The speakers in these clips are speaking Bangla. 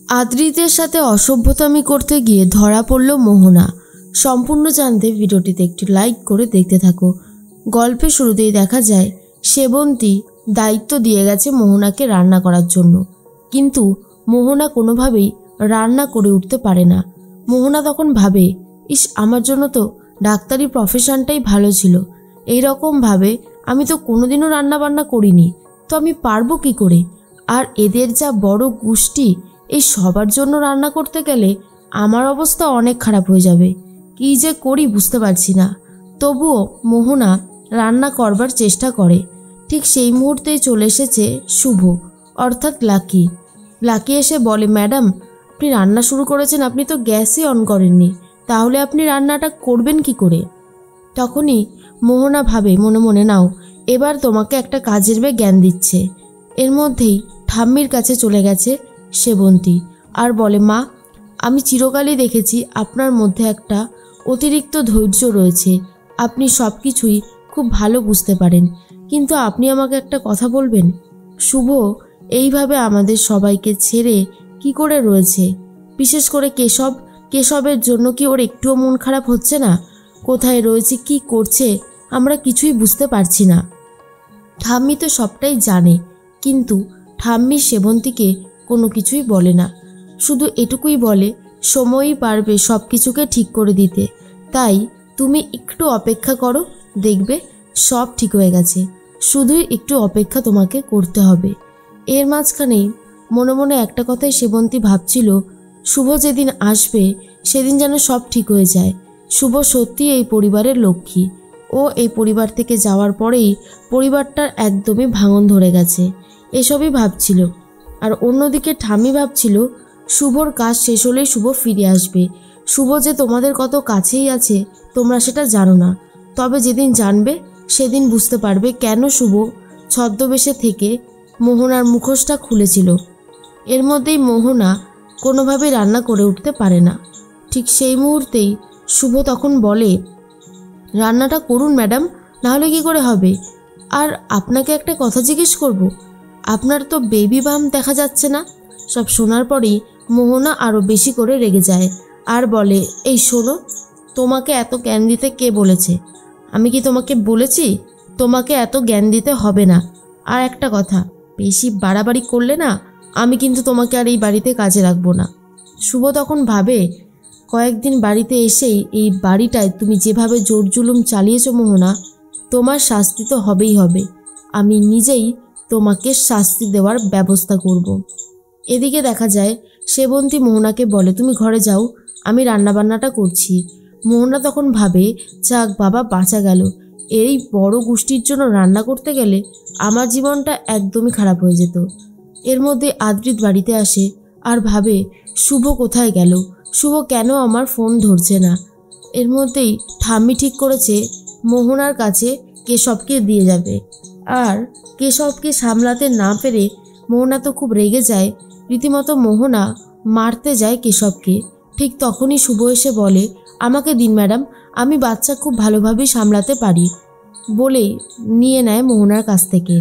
আদ্রিতের সাথে অসভ্যতামি করতে গিয়ে ধরা পড়ল মোহনা। সম্পূর্ণ জানতে ভিডিওটিতে একটি লাইক করে দেখতে থাকো। গল্পের শুরুতেই দেখা যায় সেবন্তী দায়িত্ব দিয়ে গেছে মোহনাকে রান্না করার জন্য, কিন্তু মোহনা কোনোভাবেই রান্না করে উঠতে পারে না। মোহনা তখন ভাবে, ইস, আমার জন্য তো ডাক্তারি প্রফেশনটাই ভালো ছিল। এই রকম ভাবে আমি তো কোনোদিনও রান্না বান্না করিনি, তো আমি পারবো কি করে? আর এদের যা বড় গোষ্ঠী, এই সবার জন্য রান্না করতে গেলে আমার অবস্থা অনেক খারাপ হয়ে যাবে। কী যে করি বুঝতে পারছি না। তবুও মোহনা রান্না করবার চেষ্টা করে। ঠিক সেই মুহূর্তেই চলে এসেছে শুভ, অর্থাৎ লাকি। লাকি এসে বলে, ম্যাডাম, আপনি রান্না শুরু করেছেন, আপনি তো গ্যাসই অন করেননি, তাহলে আপনি রান্নাটা করবেন কি করে? তখনই মোহনা ভাবে মনে মনে, নাও এবার তোমাকে একটা কাজের জ্ঞান দিচ্ছে। এর মধ্যেই ঠাম্মির কাছে চলে গেছে সেবন্তী আর বলে, মা, আমি চিরকালই দেখেছি আপনার মধ্যে একটা অতিরিক্ত ধৈর্য রয়েছে, আপনি সব কিছুই খুব ভালো বুঝতে পারেন, কিন্তু আপনি আমাকে একটা কথা বলবেন, শুভ এইভাবে আমাদের সবাইকে ছেড়ে কি করে রয়েছে? বিশেষ করে কেশবের জন্য কি ওর একটুও মন খারাপ হচ্ছে না? কোথায় রয়েছে, কি করছে, আমরা কিছুই বুঝতে পারছি না। ঠাম্মি তো সবটাই জানে, কিন্তু ঠাম্মি সেবন্তীকে কোনো কিছুই বলে না, শুধু এটুকুই বলে, সময়ই পারবে সব কিছুকে ঠিক করে দিতে, তাই তুমি একটু অপেক্ষা করো, দেখবে সব ঠিক হয়ে গেছে, শুধুই একটু অপেক্ষা তোমাকে করতে হবে। এর মাঝখানেই মনে মনে একটা কথাই সেবন্তী ভাবছিল, শুভ যেদিন আসবে সেদিন যেন সব ঠিক হয়ে যায়। শুভ সত্যি এই পরিবারের লক্ষ্মী। ও এই পরিবার থেকে যাওয়ার পরেই পরিবারটার একদমই ভাঙন ধরে গেছে, এসবই ভাবছিল। আর অন্যদিকে ঠাম্মি ভাবছিল, শুভর কাজ শেষ হলেই শুভ ফিরে আসবে। শুভ যে তোমাদের কত কাছেই আছে তোমরা সেটা জানো না, তবে যেদিন জানবে সেদিন বুঝতে পারবে কেন শুভ ছদ্মবেশে থেকে মোহনার মুখোশটা খুলেছিল। এর মধ্যেই মোহনা কোনোভাবে রান্না করে উঠতে পারে না। ঠিক সেই মুহূর্তেই শুভ তখন বলে, রান্নাটা করুন ম্যাডাম, নাহলে কি করে হবে? আর আপনাকে একটা কথা জিজ্ঞেস করব, আপনার তো বেবি বাম দেখা যাচ্ছে না। সব শোনার পরেই মোহনা আরও বেশি করে রেগে যায় আর বলে, এই শোনো, তোমাকে এত জ্ঞান দিতে কে বলেছে? আমি কি তোমাকে বলেছি? তোমাকে এত জ্ঞান দিতে হবে না। আর একটা কথা, বেশি বাড়াবাড়ি করলে না, আমি কিন্তু তোমাকে আর এই বাড়িতে কাজে রাখবো না। শুভ তখন ভাবে, কয়েকদিন বাড়িতে এসেই এই বাড়িটায় তুমি যেভাবে জোর জুলুম চালিয়েছো মোহনা, তোমার শাস্তি তো হবেই হবে। আমি নিজেই তোমাকে শাস্তি দেওয়ার ব্যবস্থা করব। এদিকে দেখা যায় সেবন্তী মোহনাকে বলে, তুমি ঘরে যাও, আমি রান্নাবান্নাটা করছি। মোহনা তখন ভাবে, যাক বাবা, বাঁচা গেল। এই বড় গোষ্ঠীর জন্য রান্না করতে গেলে আমার জীবনটা একদমই খারাপ হয়ে যেত। এর মধ্যে আদ্রিত বাড়িতে আসে আর ভাবে, শুভ কোথায় গেল? শুভ কেন আমার ফোন ধরছে না? এর মধ্যেই ঠাম্মি ঠিক করেছে মোহনার কাছে কেশবকে দিয়ে যাবে। আর কেশবকে সামলাতে না পেরে মোহনা তো খুব রেগে যায়, রীতিমতো মোহনা মারতে যায় কেশবকে। ঠিক তখনই শুভ এসে বলে, আমাকে দিন ম্যাডাম, আমি বাচ্চা খুব ভালোভাবেই সামলাতে পারি, বলেই নিয়ে নেয় মোহনার কাছ থেকে।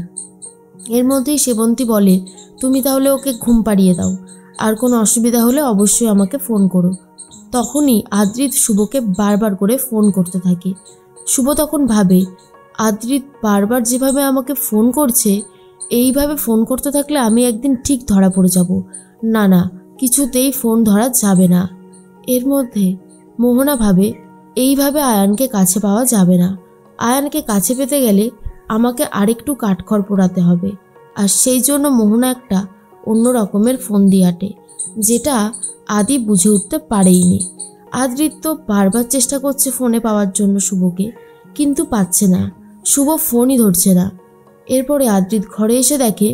এর মধ্যেই সেবন্তী বলে, তুমি তাহলে ওকে ঘুম পাড়িয়ে দাও, আর কোনো অসুবিধা হলে অবশ্যই আমাকে ফোন করো। তখনই আদ্রিত শুভকে বারবার করে ফোন করতে থাকে। শুভ তখন ভাবে, আদ্রিত বারবার যেভাবে আমাকে ফোন করছে, এইভাবে ফোন করতে থাকলে আমি একদিন ঠিক ধরা পড়ে যাব। না না, কিছুতেই ফোন ধরা যাবে না। এর মধ্যে মোহনা ভাবে, এইভাবে আয়ানকে কাছে পাওয়া যাবে না। আয়ানকে কাছে পেতে গেলে আমাকে আরেকটু কাঠখড় পোড়াতে হবে। আর সেই জন্য মোহনা একটা অন্য রকমের ফোন দিয়ে আটে, যেটা আদি বুঝে উঠতে পারেইনি। আদ্রিত তো বারবার চেষ্টা করছে ফোনে পাওয়ার জন্য শুভকে, কিন্তু পাচ্ছে না, শুভ ফোনই ধরছে না। এরপরে আদ্রিত ঘরে এসে দেখে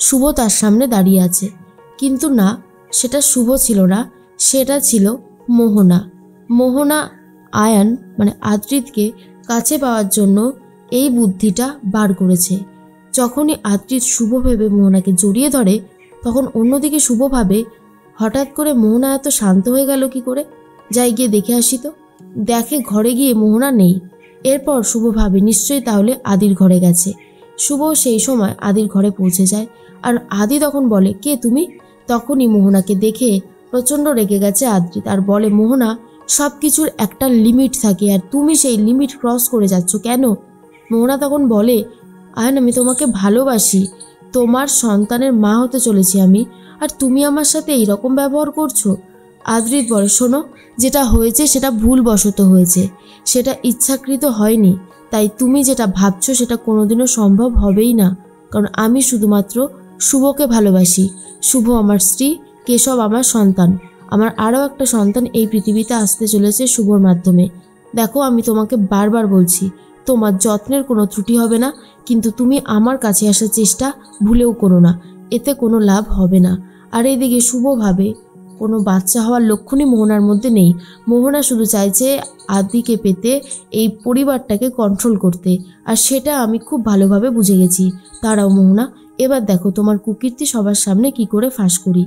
শুভ তার সামনে দাঁড়িয়ে আছে, কিন্তু না, সেটা শুভ ছিল না, সেটা ছিল মোহনা। মোহনা আয়ান মানে আদ্রিতকে কাছে পাওয়ার জন্য এই বুদ্ধিটা বার করেছে। যখনই আদ্রিত শুভ ভেবে মোহনাকে জড়িয়ে ধরে, তখন অন্যদিকে শুভ ভাবে, হঠাৎ করে মোহনা এত শান্ত হয়ে গেল কি করে? যাই গিয়ে দেখে আসি তো। দেখে ঘরে গিয়ে মোহনা নেই। এরপর শুভ ভাবে, নিশ্চয়ই তাহলে আদির ঘরে গেছে। শুভ সেই সময় আদির ঘরে পৌঁছে যায় আর আদি তখন বলে, কে তুমি? তখনই মোহনাকে দেখে প্রচণ্ড রেগে গেছে আদ্রিত আর বলে, মোহনা, সব কিছুর একটা লিমিট থাকে আর তুমি সেই লিমিট ক্রস করে যাচ্ছ কেন? মোহনা তখন বলে, আয়ন, আমি তোমাকে ভালোবাসি, তোমার সন্তানের মা হতে চলেছি আমি, আর তুমি আমার সাথে এইরকম ব্যবহার করছো। আদ্রিত বলে, শোনো, যেটা হয়েছে সেটা ভুলবশত হয়েছে, সেটা ইচ্ছাকৃত হয়নি। তাই তুমি যেটা ভাবছো সেটা কোনোদিনও সম্ভব হবেই না, কারণ আমি শুধুমাত্র শুভকে ভালোবাসি। শুভ আমার স্ত্রী, কেশব আমার সন্তান। আমার আরও একটা সন্তান এই পৃথিবীতে আসতে চলেছে শুভর মাধ্যমে। দেখো, আমি তোমাকে বারবার বলছি, তোমার যত্নের কোনো ত্রুটি হবে না, কিন্তু তুমি আমার কাছে আসার চেষ্টা ভুলেও করো না, এতে কোনো লাভ হবে না। আর এইদিকে শুভ ভাবে কোনো বাচ্চা হওয়ার লক্ষণই মোহনার মধ্যে নেই। মোহনা শুধু চাইছে আদিকে পেতে, এই পরিবারটাকে কন্ট্রোল করতে, আর সেটা আমি খুব ভালোভাবে বুঝে গেছি। দাঁড়াও মোহনা, এবার দেখো তোমার কুকীর্তি সবার সামনে কি করে ফাঁস করি।